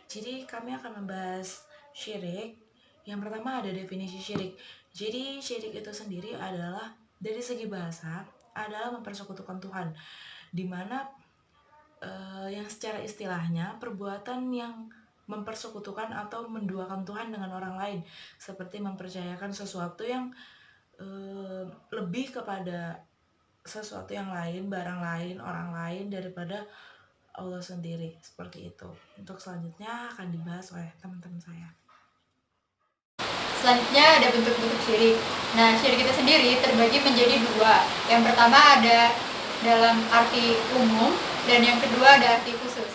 Jadi kami akan membahas syirik. Yang pertama ada definisi syirik. Jadi syirik itu sendiri adalah dari segi bahasa adalah mempersekutukan Tuhan, di mana yang secara istilahnya perbuatan yang mempersekutukan atau menduakan Tuhan dengan orang lain, seperti mempercayakan sesuatu yang lebih kepada sesuatu yang lain, barang lain, orang lain daripada Allah sendiri, seperti itu. Untuk selanjutnya akan dibahas oleh teman-teman saya. Selanjutnya ada bentuk-bentuk syirik. Nah, syirik itu sendiri terbagi menjadi dua. Yang pertama ada dalam arti umum dan yang kedua ada arti khusus.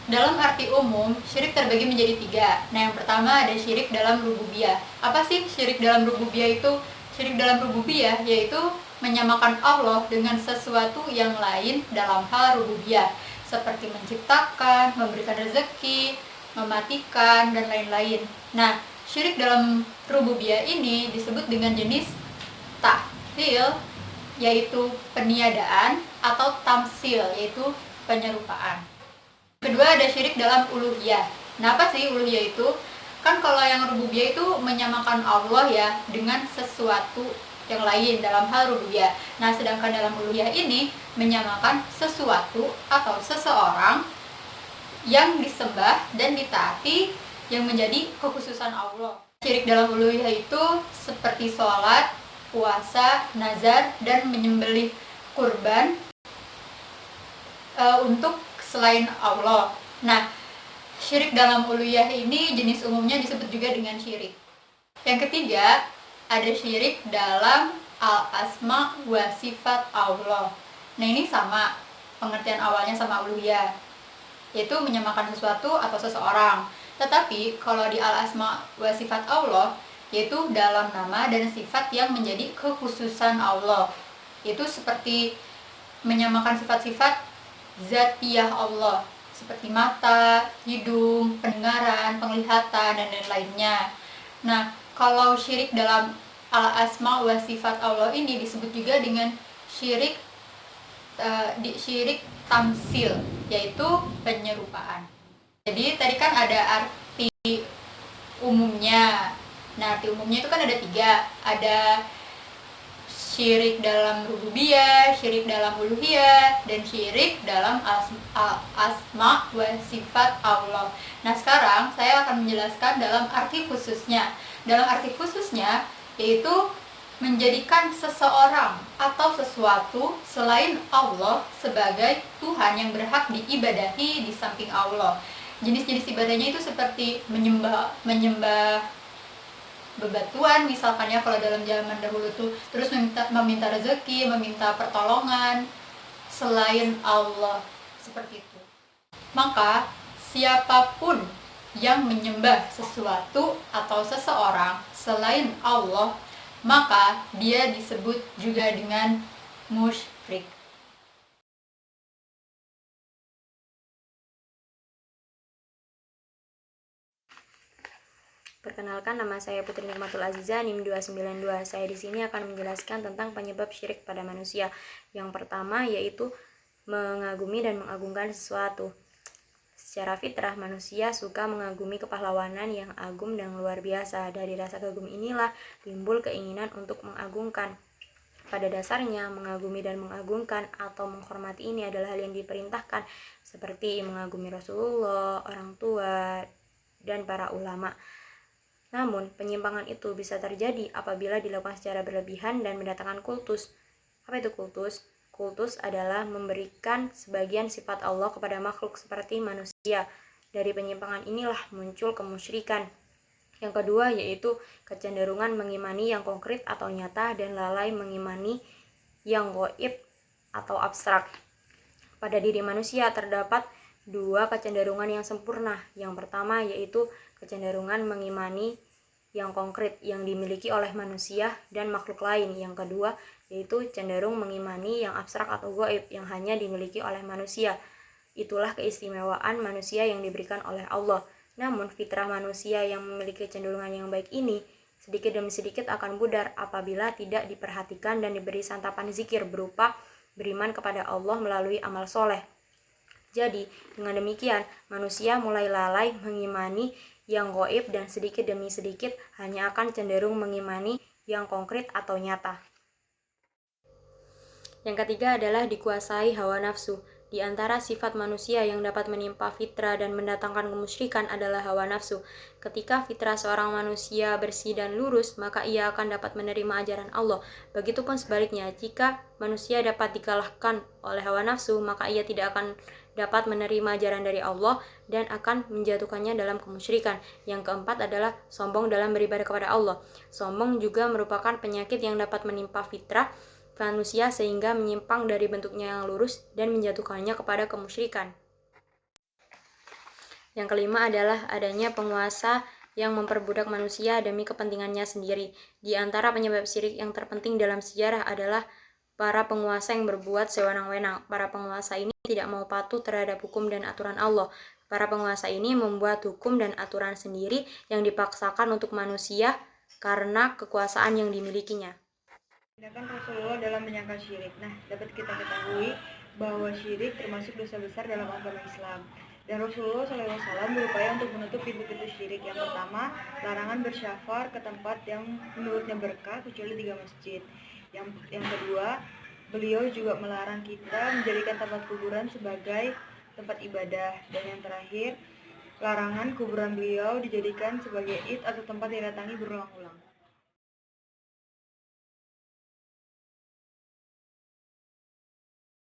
Dalam arti umum, syirik terbagi menjadi tiga. Nah, yang pertama ada syirik dalam rububiyah. Apa sih syirik dalam rububiyah itu? Syirik dalam rububiyah yaitu menyamakan Allah dengan sesuatu yang lain dalam hal rububiyah, seperti menciptakan, memberikan rezeki, mematikan, dan lain-lain. Nah, syirik dalam rububiyah ini disebut dengan jenis ta'til, yaitu peniadaan, atau tamsil, yaitu penyerupaan. Kedua ada syirik dalam uluhiyah. Nah, apa sih uluhiyah itu? Kan kalau yang rububiyah itu menyamakan Allah ya dengan sesuatu yang lain dalam hal rububiyah. Nah, sedangkan dalam uluhiyah ini menyamakan sesuatu atau seseorang yang disembah dan ditaati yang menjadi kekhususan Allah. Syirik dalam uluhiyah itu seperti sholat, puasa, nazar, dan menyembelih kurban untuk selain Allah. Nah, syirik dalam uluhiyah ini jenis umumnya disebut juga dengan syirik. Yang ketiga, ada syirik dalam al-asma wa sifat Allah. Nah, ini sama, pengertian awalnya sama uluhiyah, yaitu menyamakan sesuatu atau seseorang. Tetapi kalau di al-asma wa sifat Allah, yaitu dalam nama dan sifat yang menjadi kekhususan Allah, yaitu seperti menyamakan sifat-sifat zatiyah Allah, seperti mata, hidung, pendengaran, penglihatan, dan lain-lainnya. Nah, kalau syirik dalam al-asma wa sifat Allah ini disebut juga dengan syirik syirik tamsil, yaitu penyerupaan. Jadi tadi kan ada arti umumnya. Nah, arti umumnya itu kan ada tiga. Ada syirik dalam rububiyah, syirik dalam uluhiyah, dan syirik dalam asma wa sifat Allah. Nah, sekarang saya akan menjelaskan dalam arti khususnya. Dalam arti khususnya yaitu menjadikan seseorang atau sesuatu selain Allah sebagai Tuhan yang berhak diibadahi di samping Allah. Jenis-jenis ibadahnya itu seperti menyembah bebatuan misalkan ya, kalau dalam zaman dahulu tuh, terus meminta rezeki, meminta pertolongan selain Allah, seperti itu. Maka siapapun yang menyembah sesuatu atau seseorang selain Allah, maka dia disebut juga dengan musyrik. Perkenalkan, nama saya Putri Nikmatul Aziza, NIM 292. Saya di sini akan menjelaskan tentang penyebab syirik pada manusia. Yang pertama yaitu mengagumi dan mengagungkan sesuatu. Secara fitrah, manusia suka mengagumi kepahlawanan yang agung dan luar biasa. Dari rasa kagum inilah timbul keinginan untuk mengagungkan. Pada dasarnya, mengagumi dan mengagungkan atau menghormati ini adalah hal yang diperintahkan, seperti mengagumi Rasulullah, orang tua, dan para ulama. Namun, penyimpangan itu bisa terjadi apabila dilakukan secara berlebihan dan mendatangkan kultus. Apa itu kultus? Kultus adalah memberikan sebagian sifat Allah kepada makhluk seperti manusia. Dari penyimpangan inilah muncul kemusyrikan. Yang kedua yaitu kecenderungan mengimani yang konkret atau nyata dan lalai mengimani yang gaib atau abstrak. Pada diri manusia terdapat dua kecenderungan yang sempurna. Yang pertama yaitu kecenderungan mengimani yang konkret yang dimiliki oleh manusia dan makhluk lain. Yang kedua yaitu cenderung mengimani yang abstrak atau gaib yang hanya dimiliki oleh manusia. Itulah keistimewaan manusia yang diberikan oleh Allah. Namun fitrah manusia yang memiliki kecenderungan yang baik ini sedikit demi sedikit akan pudar apabila tidak diperhatikan dan diberi santapan zikir berupa beriman kepada Allah melalui amal soleh. Jadi, dengan demikian, manusia mulai lalai mengimani yang gaib dan sedikit demi sedikit hanya akan cenderung mengimani yang konkret atau nyata. Yang ketiga adalah dikuasai hawa nafsu. Di antara sifat manusia yang dapat menimpa fitrah dan mendatangkan kemusyrikan adalah hawa nafsu. Ketika fitrah seorang manusia bersih dan lurus, maka ia akan dapat menerima ajaran Allah. Begitupun sebaliknya, jika manusia dapat dikalahkan oleh hawa nafsu, maka ia tidak akan dapat menerima ajaran dari Allah dan akan menjatuhkannya dalam kemusyrikan. Yang keempat adalah sombong dalam beribadah kepada Allah. Sombong juga merupakan penyakit yang dapat menimpa fitrah manusia sehingga menyimpang dari bentuknya yang lurus dan menjatuhkannya kepada kemusyrikan. Yang kelima adalah adanya penguasa yang memperbudak manusia demi kepentingannya sendiri. Di antara penyebab syirik yang terpenting dalam sejarah adalah para penguasa yang berbuat sewenang-wenang. Para penguasa ini tidak mau patuh terhadap hukum dan aturan Allah. Para penguasa ini membuat hukum dan aturan sendiri yang dipaksakan untuk manusia karena kekuasaan yang dimilikinya. Tindakan Rasulullah dalam menyangkal syirik. Nah, dapat kita ketahui bahwa syirik termasuk dosa besar dalam agama Islam. Dan Rasulullah SAW berupaya untuk menutup pintu-pintu syirik. Yang pertama, larangan bersyafar ke tempat yang menurutnya berkah kecuali 3 masjid. Yang kedua, beliau juga melarang kita menjadikan tempat kuburan sebagai tempat ibadah. Dan yang terakhir, larangan kuburan beliau dijadikan sebagai id atau tempat didatangi berulang-ulang.